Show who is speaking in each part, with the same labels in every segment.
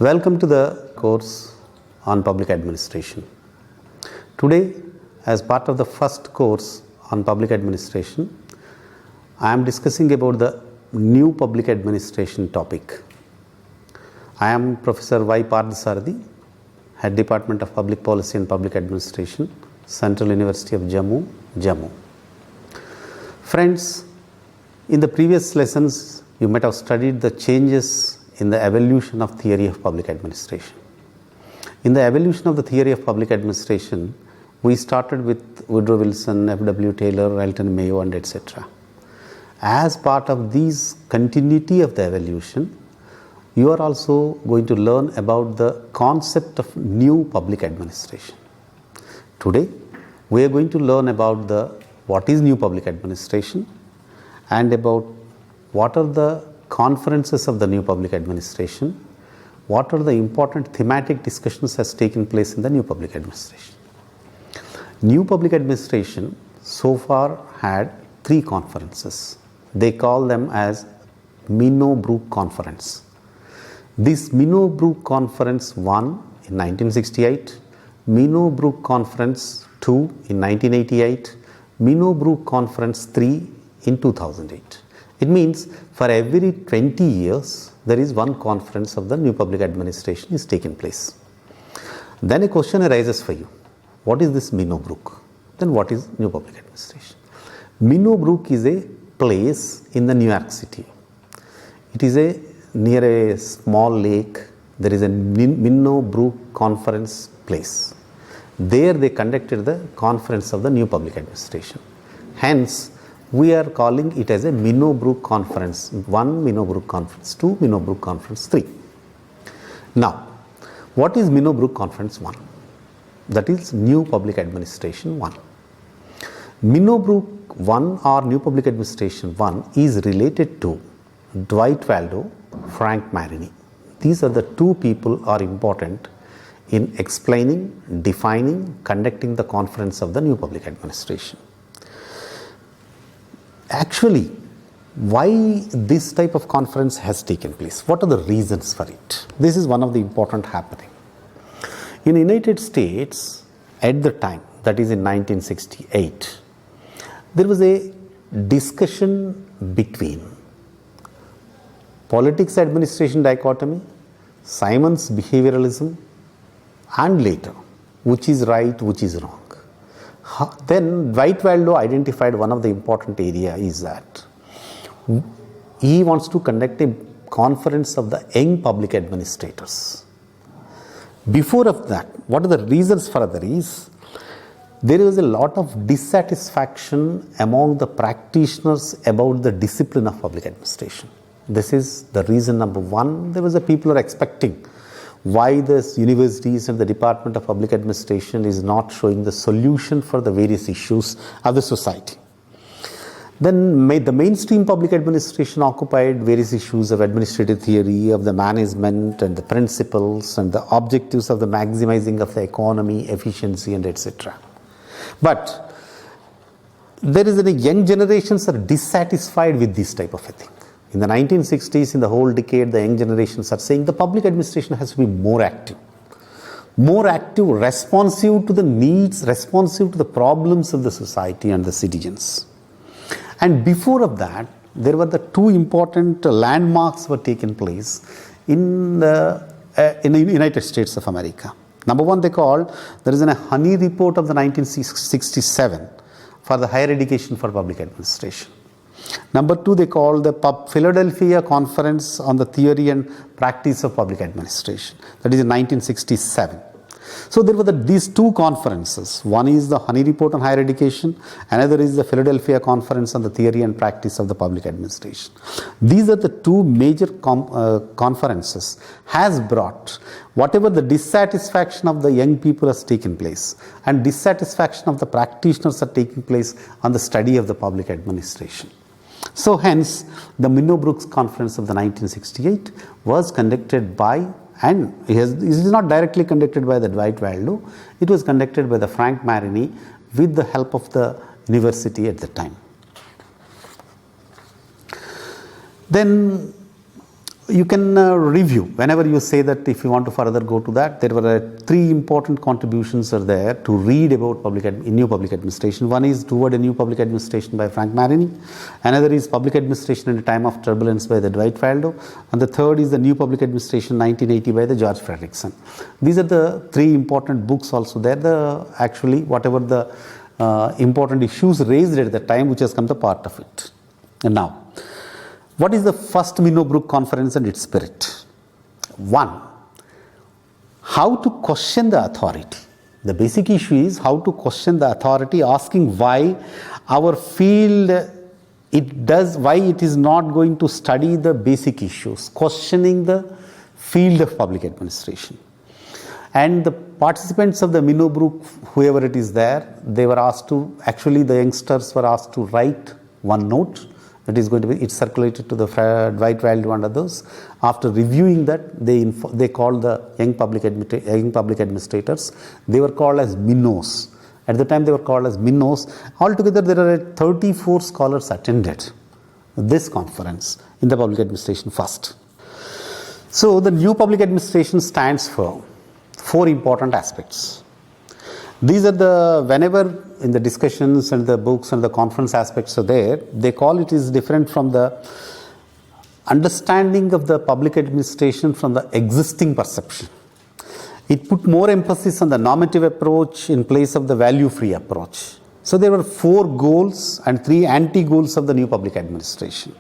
Speaker 1: Welcome to the course on public administration. Today, as part of the first course on public administration, I am discussing about the new public administration topic. I am Professor Y. Parthasarathi, Head Department of Public Policy and Public Administration, Central University of Jammu, Jammu. Friends, in the previous lessons, you might have studied the changes in the evolution of theory of public administration. In the evolution of the theory of public administration, we started with Woodrow Wilson, F.W. Taylor, Elton Mayo, and etc. As part of these continuity of the evolution, you are also going to learn about the concept of new public administration. Today, we are going to learn about what is new public administration and about what are the conferences of the new public administration, what are the important thematic discussions has taken place in the new public administration. New public administration so far had 3 conferences. They call them as Minnow-brook Conference. This Minnowbrook Conference 1 in 1968, Minnowbrook Conference 2 in 1988, Minnowbrook Conference 3 in 2008. It means for every 20 years, there is one conference of the new public administration is taking place. Then a question arises for you. What is this Minnowbrook? Then what is new public administration? Minnowbrook is a place in the New York City. It is near a small lake. There is a Minnowbrook Conference place. There they conducted the conference of the new public administration. Hence, we are calling it as a Minnowbrook Conference 1, Minnowbrook Conference 2, Minnowbrook Conference 3. Now, what is Minnowbrook Conference 1? That is New Public Administration 1. Minnowbrook 1 or New Public Administration 1 is related to Dwight Waldo, Frank Marini. These are the 2 people are important in explaining, defining, conducting the conference of the new public administration. Actually, why this type of conference has taken place? What are the reasons for it? This is one of the important happening. In the United States, at the time, that is in 1968, there was a discussion between politics administration dichotomy, Simon's behavioralism, and later, which is right, which is wrong. Then Dwight Waldo identified one of the important area is that he wants to conduct a conference of the young public administrators. Before of that, what are the reasons for that is, there was a lot of dissatisfaction among the practitioners about the discipline of public administration. This is the reason number 1. There was a people are expecting why the universities and the Department of Public Administration is not showing the solution for the various issues of the society. Then the mainstream public administration occupied various issues of administrative theory, of the management and the principles and the objectives of the maximizing of the economy, efficiency and etc. But there is a young generations are dissatisfied with this type of a thing. In the 1960s, in the whole decade, the young generations are saying the public administration has to be more active, responsive to the needs, responsive to the problems of the society and the citizens. And before of that, there were the 2 important landmarks were taken place in the United States of America. Number 1, they called, there is a Honey Report of the 1967 for the higher education for public administration. Number 2, they called the Philadelphia Conference on the Theory and Practice of Public Administration. That is in 1967. So there were these 2 conferences. One is the Honey Report on Higher Education. Another is the Philadelphia Conference on the Theory and Practice of the Public Administration. These are the 2 major conferences has brought whatever the dissatisfaction of the young people has taken place and dissatisfaction of the practitioners are taking place on the study of the public administration. So hence, the Minnowbrook Conference of the 1968 was conducted by, and it is not directly conducted by the Dwight Waldo, it was conducted by the Frank Marini with the help of the university at the time. Then You can review whenever you say that if you want to further go to that. There were 3 important contributions are there to read about new public administration. One is Toward a New Public Administration by Frank Marini. Another is Public Administration in a Time of Turbulence by the Dwight Faldo. And the third is the New Public Administration 1980 by the George Frederickson. These are the 3 important books also there. Actually whatever the important issues raised at the time, which has come the part of it. And now, what is the first Minnowbrook Conference and its spirit? 1. How to question the authority. The basic issue is how to question the authority, asking why our field why it is not going to study the basic issues, questioning the field of public administration. And the participants of the Minnowbrook, whoever it is there, they were asked to, actually the youngsters were asked to write one note. It is going to be, it's circulated to the Dwight Faldo and others. After reviewing that, they called the young public administrators. They were called as Minnows. At the time they were called as Minnows. Altogether there are 34 scholars attended this conference in the public administration first. So the new public administration stands for 4 important aspects. These are whenever in the discussions and the books and the conference aspects are there, they call it is different from the understanding of the public administration from the existing perception. It put more emphasis on the normative approach in place of the value-free approach. So there were 4 goals and 3 anti-goals of the new public administration.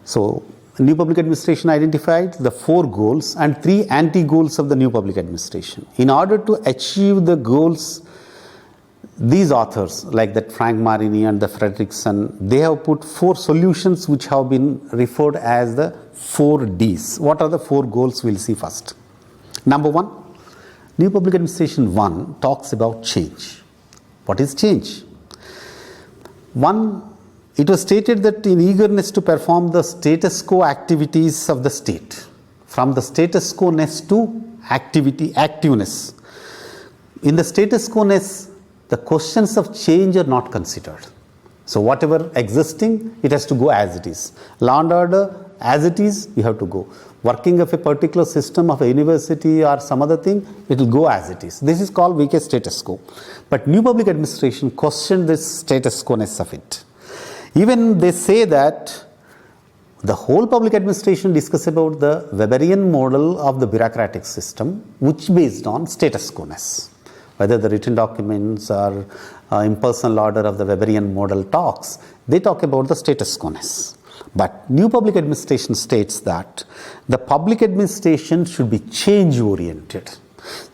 Speaker 1: So new public administration identified the 4 goals and 3 anti-goals of the new public administration. In order to achieve the goals, these authors like that Frank Marini and the Frederickson, they have put 4 solutions which have been referred as the 4 Ds. What are the 4 goals? We'll see first. Number 1, new public administration 1 talks about change. What is change? 1, it was stated that in eagerness to perform the status quo activities of the state, from the status quo-ness to activeness. In the status quo-ness, the questions of change are not considered. So whatever existing, it has to go as it is. Law and order, as it is, you have to go. Working of a particular system of a university or some other thing, it will go as it is. This is called weakest status quo. But new public administration questioned this status quo-ness of it. Even they say that the whole public administration discuss about the Weberian model of the bureaucratic system, which based on status quo-ness. Whether the written documents or impersonal order of the Weberian model talks, they talk about the status quo-ness. But new public administration states that the public administration should be change-oriented.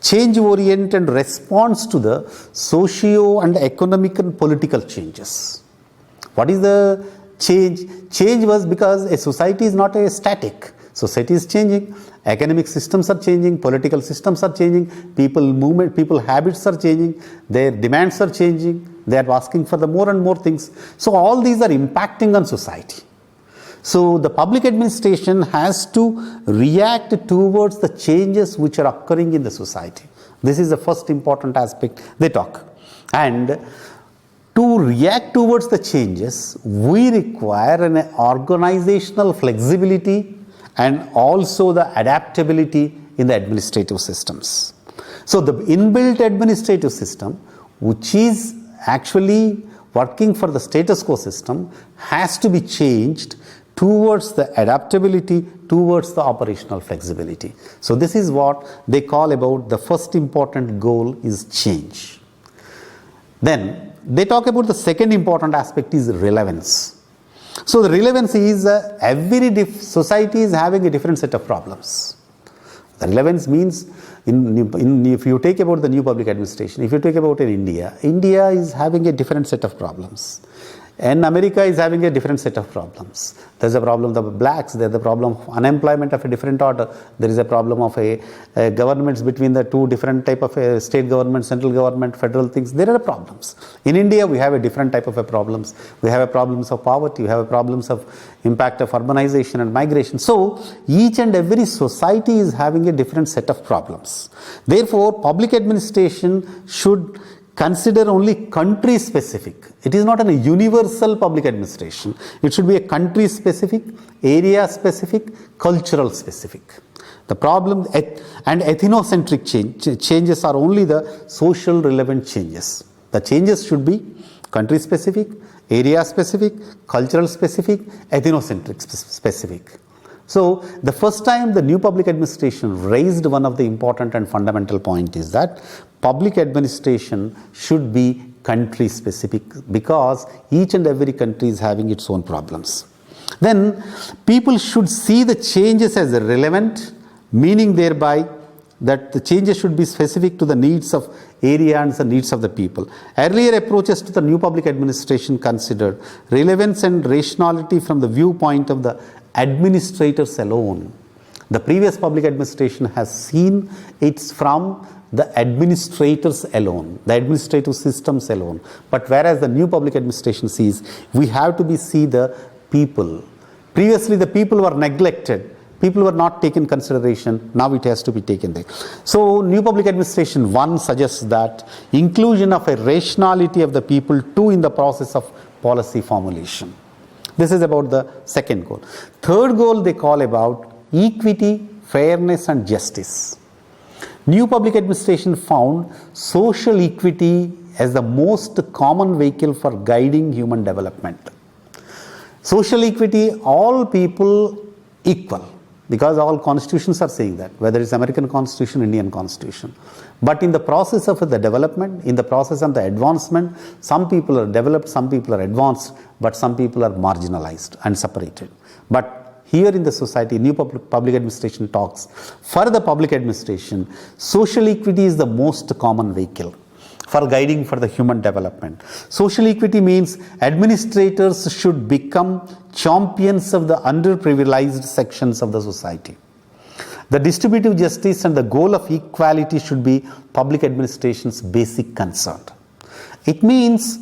Speaker 1: Change-oriented response to the socio and economic and political changes. What is the change? Change was because a society is not a static. Society is changing. Economic systems are changing. Political systems are changing. People habits are changing. Their demands are changing. They are asking for the more and more things. So all these are impacting on society. So the public administration has to react towards the changes which are occurring in the society. This is the first important aspect they talk. And to react towards the changes, we require an organizational flexibility and also the adaptability in the administrative systems. So the inbuilt administrative system, which is actually working for the status quo system, has to be changed towards the adaptability, towards the operational flexibility. So this is what they call about the first important goal is change. Then they talk about the second important aspect is relevance. So the relevance is every society is having a different set of problems. The relevance means if you take about the new public administration, if you take about in India, India is having a different set of problems. And America is having a different set of problems. There's a problem of blacks, there's a problem of unemployment of a different order, there is a problem of a governments between the 2 different type of state government, central government, federal things. There are problems. In India, we have a different type of problems. We have a problems of poverty, we have a problems of impact of urbanization and migration. So each and every society is having a different set of problems. Therefore, public administration should consider only country specific. It is not a universal public administration. It should be a country specific, area specific, cultural specific. The problem and ethnocentric changes are only the social relevant changes. The changes should be country specific, area specific, cultural specific, ethnocentric specific. So the first time the new public administration raised one of the important and fundamental point is that public administration should be country specific, because each and every country is having its own problems. Then people should see the changes as relevant, meaning thereby that the changes should be specific to the needs of area and the needs of the people. Earlier approaches to the new public administration considered relevance and rationality from the viewpoint of the administrators alone. The previous public administration has seen it's from the administrators alone, the administrative systems alone. But whereas the new public administration sees, we have to see the people. Previously the people were neglected. People were not taken consideration. Now it has to be taken there. So new public administration 1 suggests that inclusion of a rationality of the people 2 in the process of policy formulation. This is about the second goal. Third goal they call about equity, fairness and justice. New public administration found social equity as the most common vehicle for guiding human development. Social equity, all people equal, because all constitutions are saying that, whether it's American Constitution, Indian Constitution. But in the process of the development, in the process of the advancement, some people are developed, some people are advanced, but some people are marginalized and separated. But here in the society, new public administration talks, for the public administration, social equity is the most common vehicle for guiding for the human development. Social equity means administrators should become champions of the underprivileged sections of the society. The distributive justice and the goal of equality should be public administration's basic concern. It means,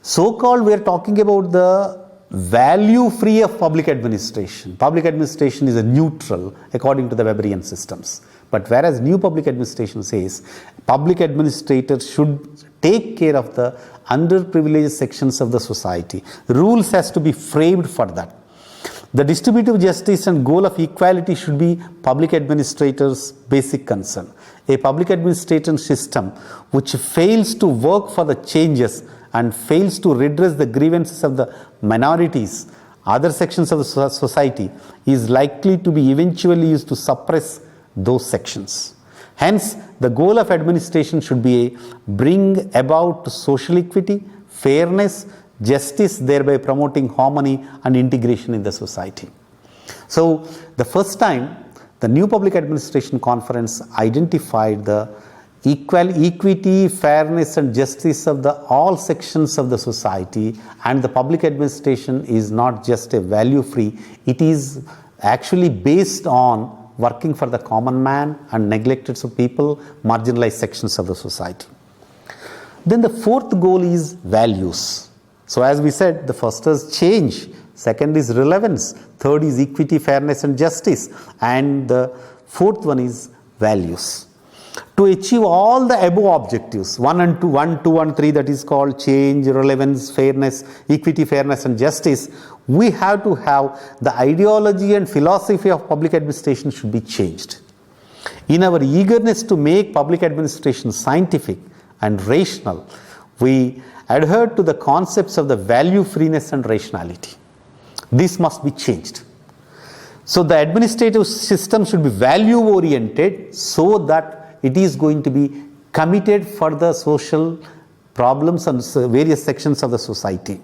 Speaker 1: so-called, we are talking about the value free of public administration. Public administration is a neutral according to the Weberian systems. But whereas new public administration says public administrators should take care of the underprivileged sections of the society. Rules has to be framed for that. The distributive justice and goal of equality should be public administrators' basic concern. A public administration system which fails to work for the changes and fails to redress the grievances of the minorities, other sections of the society, is likely to be eventually used to suppress those sections. Hence, the goal of administration should be bring about social equity, fairness, justice, thereby promoting harmony and integration in the society. So, the first time the new public administration conference identified the equity, fairness and justice of the all sections of the society, and the public administration is not just a value free, it is actually based on working for the common man and neglected people, marginalized sections of the society. Then the fourth goal is values. So as we said, the first is change, second is relevance, third is equity, fairness and justice, and the fourth one is values. To achieve all the above objectives, 1, 2 and 3, that is called change, relevance, fairness, equity, fairness and justice, we have to have the ideology and philosophy of public administration should be changed. In our eagerness to make public administration scientific and rational, we adhere to the concepts of the value freeness and rationality. This must be changed. So the administrative system should be value oriented so that it is going to be committed for the social problems and various sections of the society.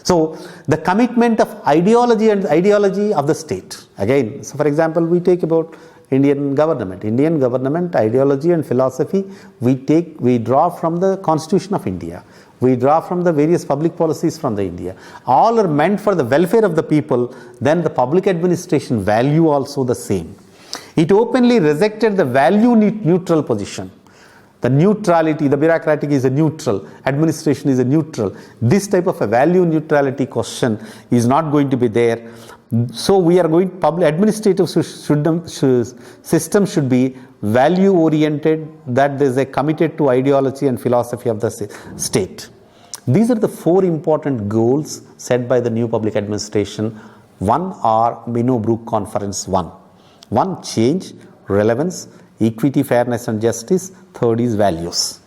Speaker 1: So the commitment of ideology and ideology of the state. Again, so for example, we take about Indian government. Indian government ideology and philosophy we draw from the Constitution of India. We draw from the various public policies from the India. All are meant for the welfare of the people. Then the public administration value also the same. It openly rejected the value neutral position. The neutrality, the bureaucratic is a neutral, administration is a neutral. This type of a value neutrality question is not going to be there. So we are going, public administrative system should be value oriented, that there is a committed to ideology and philosophy of the state. These are the 4 important goals set by the new public administration. 1 are Minnowbrook Conference 1. 1, change, relevance, equity, fairness and justice. 3rd is values.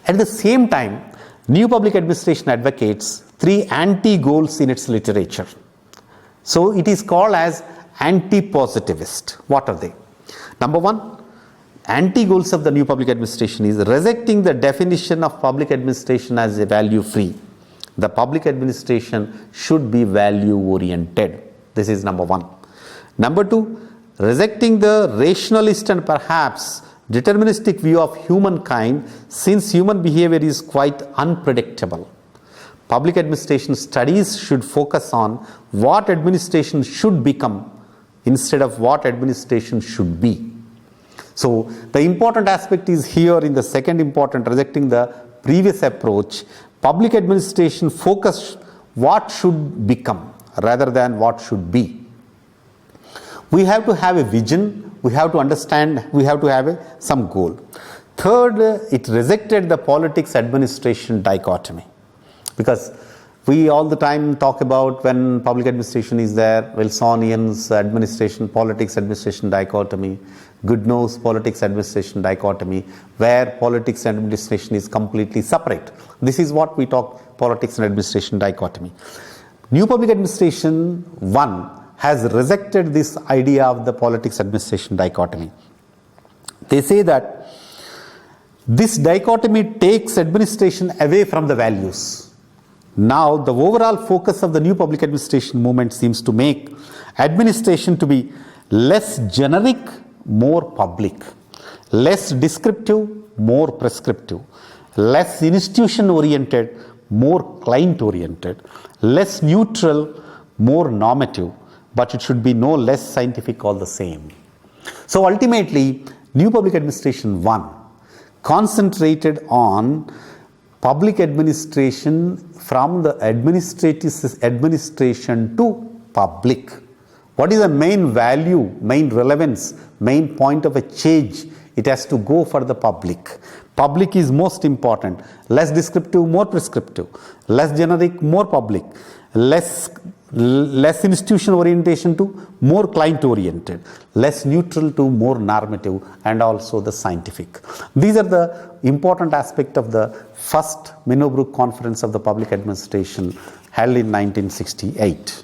Speaker 1: At the same time, new public administration advocates 3 anti-goals in its literature. So it is called as anti-positivist. What are they? Number 1, anti-goals of the new public administration is rejecting the definition of public administration as a value free. The public administration should be value oriented. This is number 1. Number 2, rejecting the rationalist and perhaps deterministic view of humankind, since human behavior is quite unpredictable. Public administration studies should focus on what administration should become instead of what administration should be. So the important aspect is here in the second important, rejecting the previous approach. Public administration focus what should become rather than what should be. We have to have a vision, we have to understand, we have to have some goal. Third, it rejected the politics administration dichotomy, because we all the time talk about when public administration is there, Wilsonian's administration, politics administration dichotomy, Goodno's politics administration dichotomy, where politics and administration is completely separate. This is what we talk politics and administration dichotomy. New public administration 1 has rejected this idea of the politics administration dichotomy. They say that this dichotomy takes administration away from the values. Now, the overall focus of the new public administration movement seems to make administration to be less generic, more public, less descriptive, more prescriptive, less institution oriented, more client oriented, less neutral, more normative, but it should be no less scientific all the same. So ultimately, new public administration 1 concentrated on public administration from the administration to public. What is the main value, main relevance, main point of a change? It has to go for the public. Public is most important. Less descriptive, more prescriptive. Less generic, more public. Less institution orientation to more client oriented. Less neutral to more normative, and also the scientific. These are the important aspects of the first Minnowbrook Conference of the Public Administration held in 1968.